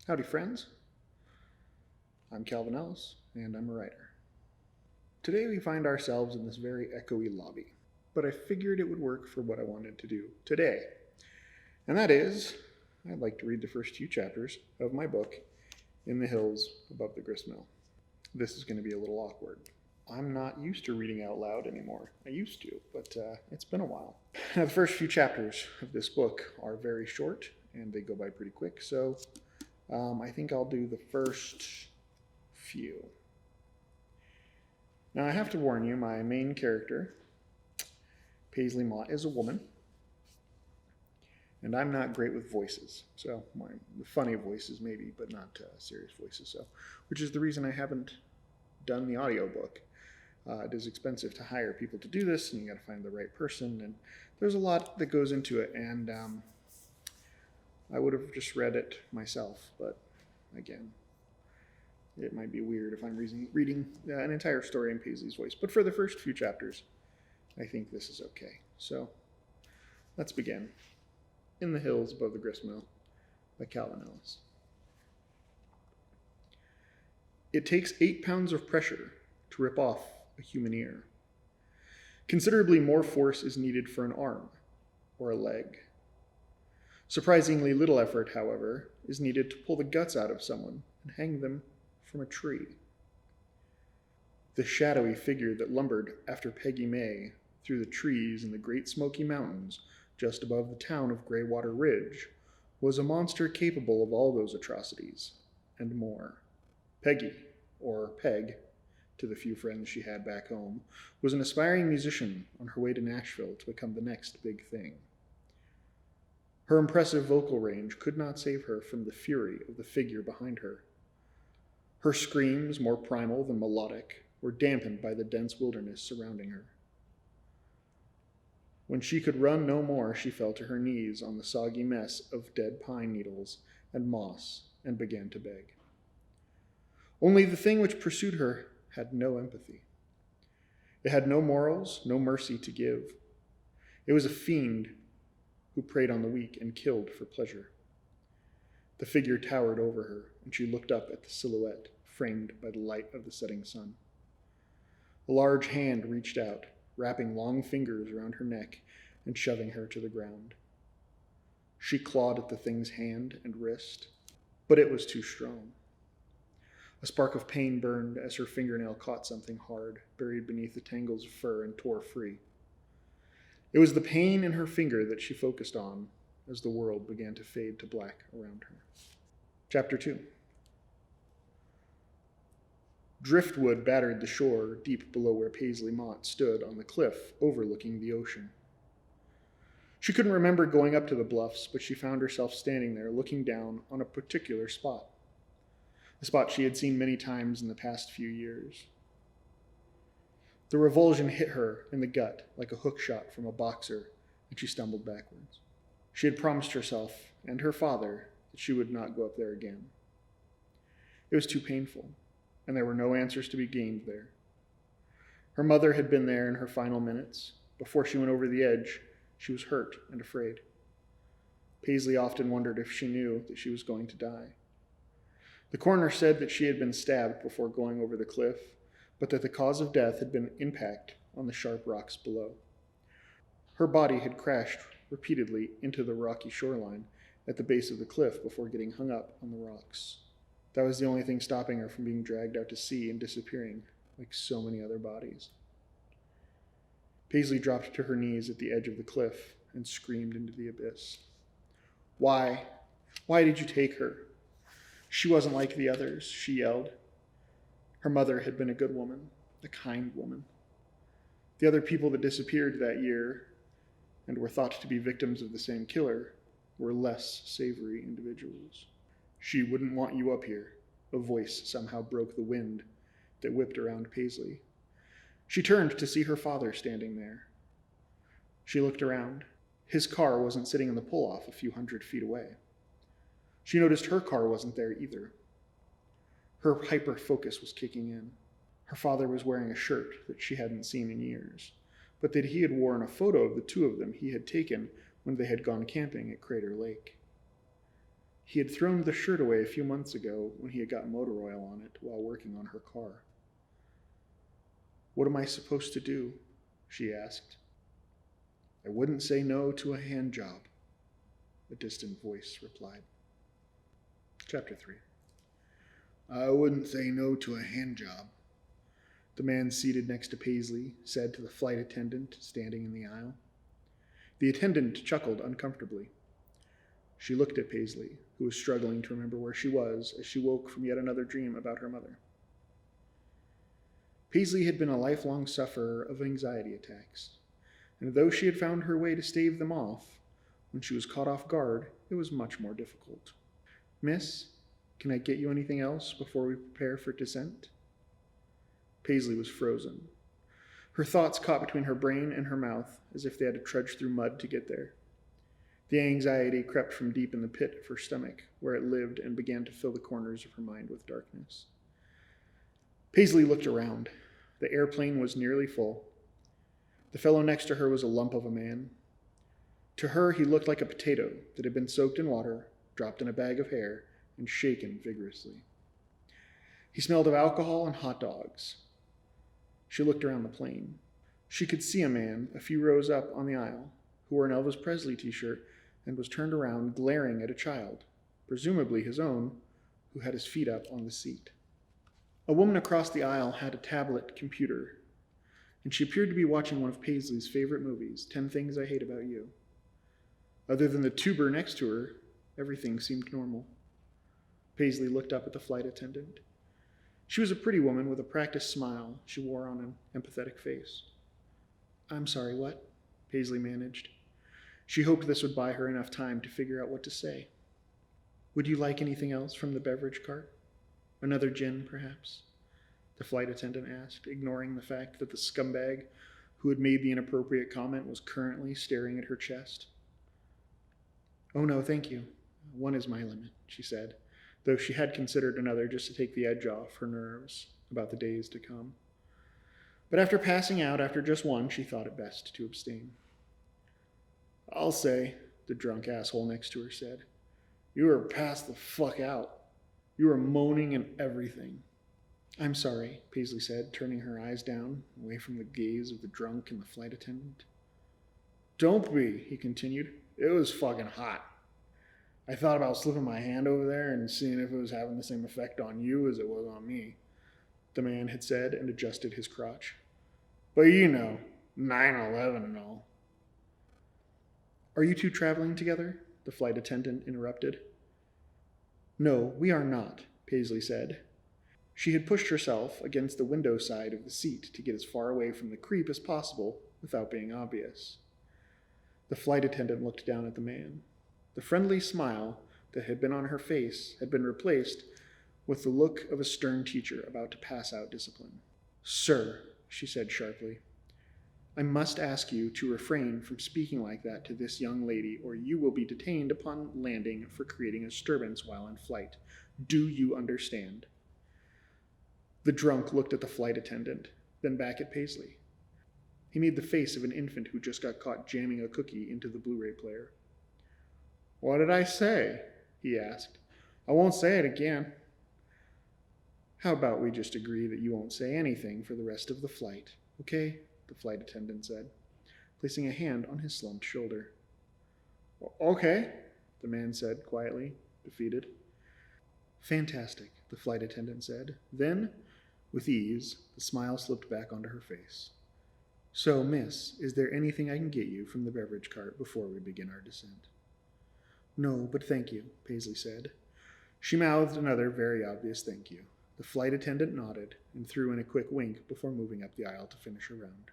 Howdy, friends. I'm Kalvin, and I'm a writer. Today we find ourselves in this very echoey lobby, but I figured it would work for what I wanted to do today. And that is, I'd like to read the first few chapters of my book, In the Hills Above the Gristmill. This is going to be a little awkward. I'm not used to reading out loud anymore. I used to, but it's been a while. Now, the first few chapters of this book are very short, and they go by pretty quick, so I think I'll do the first few. Now, I have to warn you, my main character, Paisley Mott, is a woman, and I'm not great with voices. So, funny voices maybe, but not serious voices. So, which is the reason I haven't done the audiobook. It is expensive to hire people to do this, and you got to find the right person, and there's a lot that goes into it. And I would have just read it myself, but again, it might be weird if I'm reading an entire story in Paisley's voice. But for the first few chapters, I think this is okay. So let's begin. In the Hills Above the Gristmill by Kalvin. It takes 8 pounds of pressure to rip off a human ear. Considerably more force is needed for an arm or a leg. Surprisingly little effort, however, is needed to pull the guts out of someone and hang them from a tree. The shadowy figure that lumbered after Peggy May through the trees in the Great Smoky Mountains just above the town of Graywater Ridge was a monster capable of all those atrocities and more. Peggy, or Peg, to the few friends she had back home, was an aspiring musician on her way to Nashville to become the next big thing. Her impressive vocal range could not save her from the fury of the figure behind her. Her screams, more primal than melodic, were dampened by the dense wilderness surrounding her. When she could run no more, she fell to her knees on the soggy mess of dead pine needles and moss and began to beg. Only the thing which pursued her had no empathy. It had no morals, no mercy to give. It was a fiend who preyed on the weak and killed for pleasure. The figure towered over her, and she looked up at the silhouette framed by the light of the setting sun. A large hand reached out, wrapping long fingers around her neck and shoving her to the ground. She clawed at the thing's hand and wrist, but it was too strong. A spark of pain burned as her fingernail caught something hard, buried beneath the tangles of fur, and tore free. It was the pain in her finger that she focused on as the world began to fade to black around her. Chapter 2. Driftwood battered the shore deep below where Paisley Mott stood on the cliff overlooking the ocean. She couldn't remember going up to the bluffs, but she found herself standing there looking down on a particular spot. A spot she had seen many times in the past few years. The revulsion hit her in the gut like a hook shot from a boxer, and she stumbled backwards. She had promised herself and her father that she would not go up there again. It was too painful, and there were no answers to be gained there. Her mother had been there in her final minutes. Before she went over the edge, she was hurt and afraid. Paisley often wondered if she knew that she was going to die. The coroner said that she had been stabbed before going over the cliff, but that the cause of death had been impact on the sharp rocks below. Her body had crashed repeatedly into the rocky shoreline at the base of the cliff before getting hung up on the rocks. That was the only thing stopping her from being dragged out to sea and disappearing, like so many other bodies. Paisley dropped to her knees at the edge of the cliff and screamed into the abyss. Why? Why did you take her? She wasn't like the others, she yelled. Her mother had been a good woman, a kind woman. The other people that disappeared that year and were thought to be victims of the same killer were less savory individuals. She wouldn't want you up here. A voice somehow broke the wind that whipped around Paisley. She turned to see her father standing there. She looked around. His car wasn't sitting in the pull-off a few 100 feet away. She noticed her car wasn't there either. Her hyper-focus was kicking in. Her father was wearing a shirt that she hadn't seen in years, but that he had worn a photo of the two of them he had taken when they had gone camping at Crater Lake. He had thrown the shirt away a few months ago when he had got motor oil on it while working on her car. "What am I supposed to do?" she asked. "I wouldn't say no to a hand job," a distant voice replied. Chapter 3. "I wouldn't say no to a hand job," the man seated next to Paisley said to the flight attendant standing in the aisle. The attendant chuckled uncomfortably. She looked at Paisley, who was struggling to remember where she was as she woke from yet another dream about her mother. Paisley had been a lifelong sufferer of anxiety attacks, and though she had found her way to stave them off, when she was caught off guard, it was much more difficult. "Miss, can I get you anything else before we prepare for descent?" Paisley was frozen. Her thoughts caught between her brain and her mouth, as if they had to trudge through mud to get there. The anxiety crept from deep in the pit of her stomach, where it lived, and began to fill the corners of her mind with darkness. Paisley looked around. The airplane was nearly full. The fellow next to her was a lump of a man. To her, he looked like a potato that had been soaked in water, dropped in a bag of hair, and shaken vigorously. He smelled of alcohol and hot dogs. She looked around the plane. She could see a man a few rows up on the aisle who wore an Elvis Presley t-shirt and was turned around glaring at a child, presumably his own, who had his feet up on the seat. A woman across the aisle had a tablet computer, and she appeared to be watching one of Paisley's favorite movies, 10 Things I Hate About You. Other than the tuber next to her, everything seemed normal. Paisley looked up at the flight attendant. She was a pretty woman with a practiced smile she wore on an empathetic face. "I'm sorry, what?" Paisley managed. She hoped this would buy her enough time to figure out what to say. "Would you like anything else from the beverage cart? Another gin, perhaps?" the flight attendant asked, ignoring the fact that the scumbag who had made the inappropriate comment was currently staring at her chest. "Oh no, thank you. One is my limit," she said, though she had considered another just to take the edge off her nerves about the days to come. But after passing out after just one, she thought it best to abstain. "I'll say," the drunk asshole next to her said, "you were passed the fuck out. You were moaning and everything." "I'm sorry," Paisley said, turning her eyes down, away from the gaze of the drunk and the flight attendant. "Don't be," he continued. "It was fucking hot. I thought about slipping my hand over there and seeing if it was having the same effect on you as it was on me," the man had said, and adjusted his crotch. "But you know, 9/11 and all." "Are you two traveling together?" the flight attendant interrupted. "No, we are not," Paisley said. She had pushed herself against the window side of the seat to get as far away from the creep as possible without being obvious. The flight attendant looked down at the man. The friendly smile that had been on her face had been replaced with the look of a stern teacher about to pass out discipline. "Sir," she said sharply, "I must ask you to refrain from speaking like that to this young lady, or you will be detained upon landing for creating a disturbance while in flight. Do you understand?" The drunk looked at the flight attendant, then back at Paisley. He made the face of an infant who just got caught jamming a cookie into the Blu-ray player. "What did I say?" he asked. "I won't say it again." "How about we just agree that you won't say anything for the rest of the flight, okay?" the flight attendant said, placing a hand on his slumped shoulder. "Okay," the man said quietly, defeated. "Fantastic," the flight attendant said. Then, with ease, the smile slipped back onto her face. "So, miss, is there anything I can get you from the beverage cart before we begin our descent?" "No, but thank you," Paisley said. She mouthed another very obvious thank you. The flight attendant nodded and threw in a quick wink before moving up the aisle to finish her round.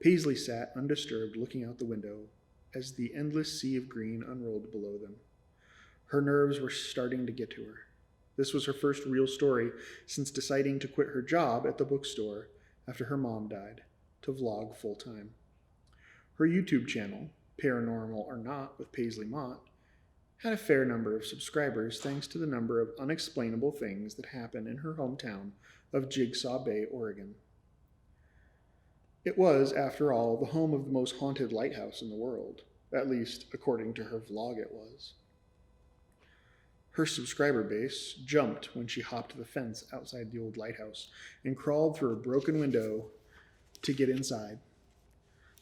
Paisley sat undisturbed, looking out the window as the endless sea of green unrolled below them. Her nerves were starting to get to her. This was her first real story since deciding to quit her job at the bookstore after her mom died, to vlog full-time. Her YouTube channel, Paranormal or Not with Paisley Mott, had a fair number of subscribers thanks to the number of unexplainable things that happen in her hometown of Jigsaw Bay, Oregon. It was, after all, the home of the most haunted lighthouse in the world, at least according to her vlog it was. Her subscriber base jumped when she hopped the fence outside the old lighthouse and crawled through a broken window to get inside.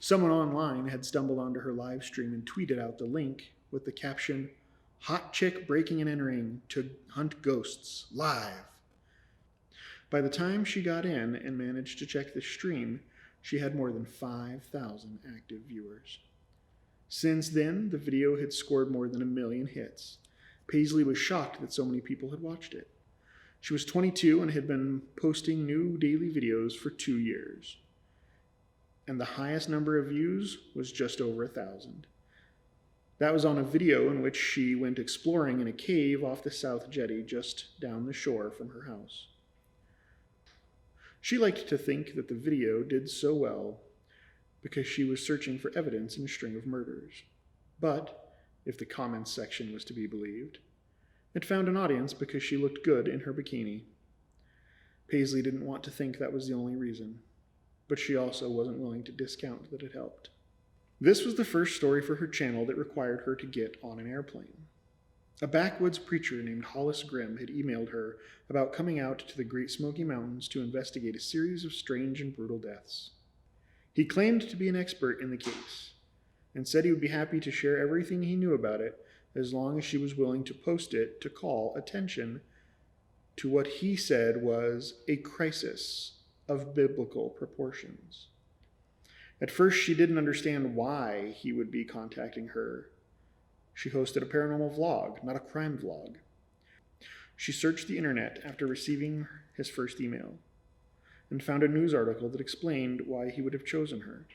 Someone online had stumbled onto her live stream and tweeted out the link with the caption, "Hot chick breaking and entering to hunt ghosts, live." By the time she got in and managed to check the stream, she had more than 5,000 active viewers. Since then, the video had scored more than 1 million hits. Paisley was shocked that so many people had watched it. She was 22 and had been posting new daily videos for 2 years. And the highest number of views was just over 1,000. That was on a video in which she went exploring in a cave off the South Jetty just down the shore from her house. She liked to think that the video did so well because she was searching for evidence in a string of murders. But, if the comments section was to be believed, it found an audience because she looked good in her bikini. Paisley didn't want to think that was the only reason, but she also wasn't willing to discount that it helped. This was the first story for her channel that required her to get on an airplane. A backwoods preacher named Hollis Grimm had emailed her about coming out to the Great Smoky Mountains to investigate a series of strange and brutal deaths. He claimed to be an expert in the case, and said he would be happy to share everything he knew about it as long as she was willing to post it to call attention to what he said was a crisis of biblical proportions. At first, she didn't understand why he would be contacting her. She hosted a paranormal vlog, not a crime vlog. She searched the internet after receiving his first email and found a news article that explained why he would have chosen her.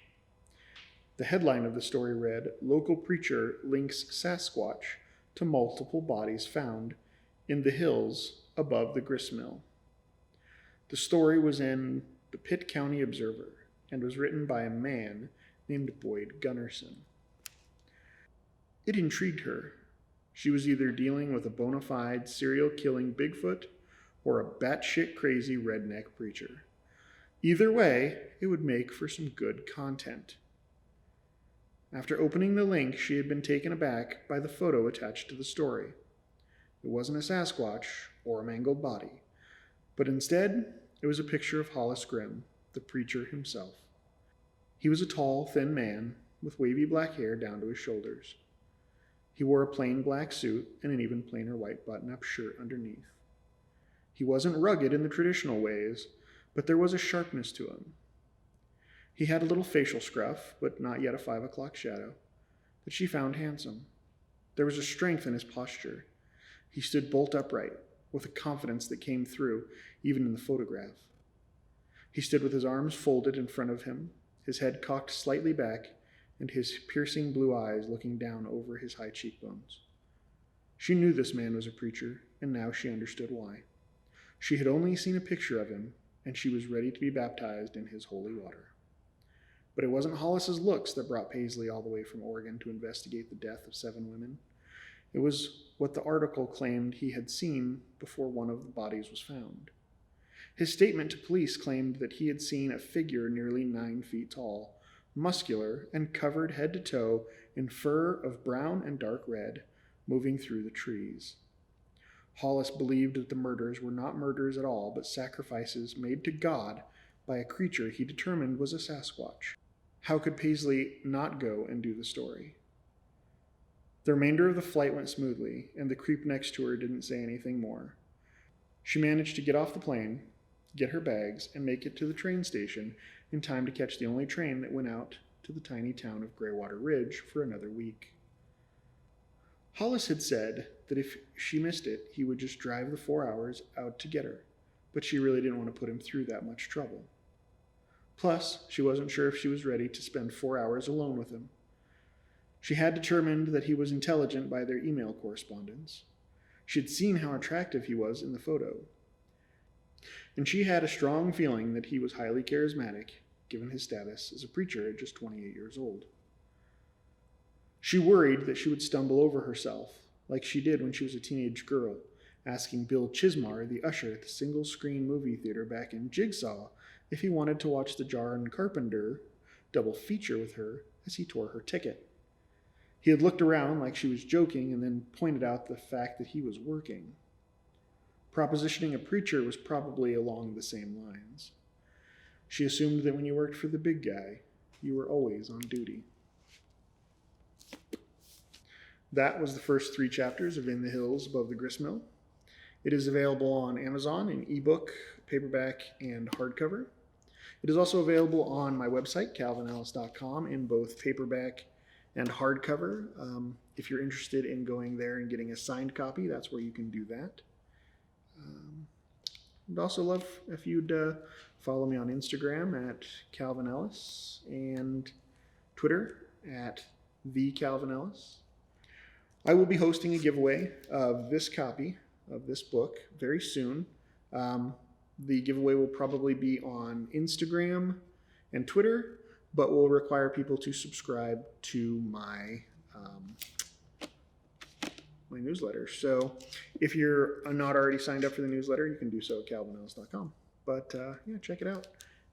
The headline of the story read, "Local Preacher Links Sasquatch to Multiple Bodies Found in the Hills Above the Gristmill." The story was in the Pitt County Observer and was written by a man named Boyd Gunnerson. It intrigued her. She was either dealing with a bona fide serial-killing Bigfoot or a batshit crazy redneck preacher. Either way, it would make for some good content. After opening the link, she had been taken aback by the photo attached to the story. It wasn't a Sasquatch or a mangled body, but instead, it was a picture of Hollis Grimm, the preacher himself. He was a tall, thin man with wavy black hair down to his shoulders. He wore a plain black suit and an even plainer white button-up shirt underneath. He wasn't rugged in the traditional ways, but there was a sharpness to him. He had a little facial scruff, but not yet a 5 o'clock shadow, that she found handsome. There was a strength in his posture. He stood bolt upright, with a confidence that came through even in the photograph. He stood with his arms folded in front of him, his head cocked slightly back, and his piercing blue eyes looking down over his high cheekbones. She knew this man was a preacher, and now she understood why. She had only seen a picture of him, and she was ready to be baptized in his holy water. But it wasn't Hollis's looks that brought Paisley all the way from Oregon to investigate the death of 7 women. It was what the article claimed he had seen before one of the bodies was found. His statement to police claimed that he had seen a figure nearly 9 feet tall, muscular, and covered head to toe in fur of brown and dark red, moving through the trees. Hollis believed that the murders were not murders at all, but sacrifices made to God by a creature he determined was a Sasquatch. How could Paisley not go and do the story? The remainder of the flight went smoothly, and the creep next to her didn't say anything more. She managed to get off the plane, get her bags, and make it to the train station in time to catch the only train that went out to the tiny town of Graywater Ridge for another week. Hollis had said that if she missed it, he would just drive the 4 hours out to get her, but she really didn't want to put him through that much trouble. Plus, she wasn't sure if she was ready to spend 4 hours alone with him. She had determined that he was intelligent by their email correspondence. She had seen how attractive he was in the photo. And she had a strong feeling that he was highly charismatic, given his status as a preacher at just 28 years old. She worried that she would stumble over herself, like she did when she was a teenage girl, asking Bill Chismar, the usher at the single-screen movie theater back in Jigsaw, if he wanted to watch the John Carpenter double feature with her as he tore her ticket. He had looked around like she was joking and then pointed out the fact that he was working. Propositioning a preacher was probably along the same lines. She assumed that when you worked for the big guy, you were always on duty. That was the first 3 chapters of In the Hills Above the Gristmill. It is available on Amazon in ebook, paperback, and hardcover. It is also available on my website, kalvinellis.com, in both paperback and hardcover. If you're interested in going there and getting a signed copy, that's where you can do that. I'd also love if you'd follow me on Instagram at Kalvin Ellis and Twitter at the Kalvin Ellis. I will be hosting a giveaway of this copy of this book very soon. The giveaway will probably be on Instagram and Twitter, but will require people to subscribe to my my newsletter. So if you're not already signed up for the newsletter, you can do so at kalvinellis.com. But yeah, check it out,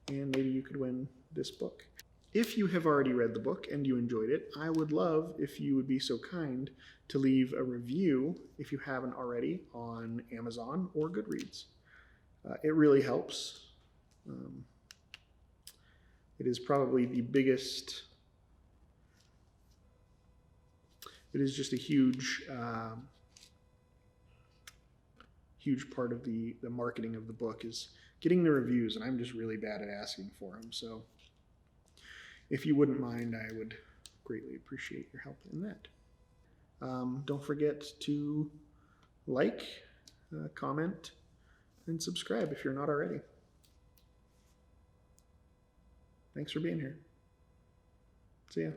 and maybe you could win this book. If you have already read the book and you enjoyed it, I would love if you would be so kind to leave a review, if you haven't already, on Amazon or Goodreads. It really helps. It is probably the biggest, it is just a huge, huge part of the marketing of the book is getting the reviews, and I'm just really bad at asking for them. So if you wouldn't mind, I would greatly appreciate your help in that. Don't forget to like, comment, and subscribe if you're not already. Thanks for being here. See ya.